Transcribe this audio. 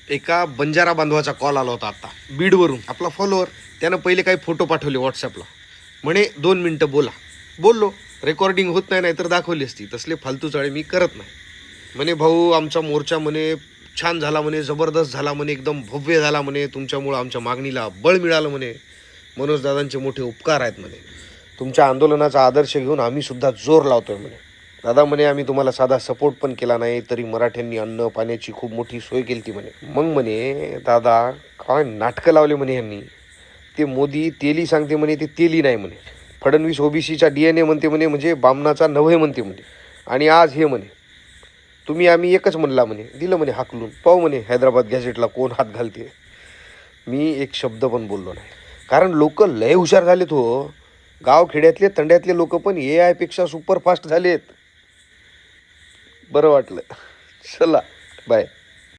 एका बंजारा बांधवाचा कॉल आला होता आता बीडवरून, आपला फॉलोअर. त्यानं पहिले काही फोटो पाठवले व्हॉट्सअपला, म्हणे 2 मिनटं बोला. बोललो, रेकॉर्डिंग होत नाही तर दाखवली असती. तसले फालतू चाळे मी करत नाही. म्हणे भाऊ आमचा मोर्चा म्हणे छान झाला म्हणे, जबरदस्त झाला म्हणे, एकदम भव्य झाला म्हणे, तुमच्यामुळं आमच्या मागणीला बळ मिळालं म्हणे, मनोज दादांचे मोठे उपकार आहेत म्हणे, तुमच्या आंदोलनाचा आदर्श घेऊन आम्ही सुद्धा जोर लावतोय म्हणे. दादा म्हणे आम्ही तुम्हाला साधा सपोर्ट पण केला नाही तरी मराठ्यांनी अन्न पाण्याची खूप मोठी सोय केली ती म्हणे. मग म्हणे दादा काय नाटकं लावले म्हणे यांनी. ते मोदी तेली सांगते म्हणे, ते तेली नाही म्हणे. फडणवीस ओबीसीचा DNA म्हणते म्हणे, म्हणजे बामणाचा नव्हे म्हणते म्हणे. आणि आज हे म्हणे तुम्ही आम्ही एकच म्हणला म्हणे, दिलं म्हणे हाकलून. पाहू म्हणे हैदराबाद गॅझेटला कोण हात घालते. मी एक शब्द पण बोललो नाही, कारण लोक लय हुशार झालेत हो. गावखेड्यातले तंड्यातले लोक पण AI पेक्षा सुपरफास्ट झालेत. बरं वाटलं. चला बाय.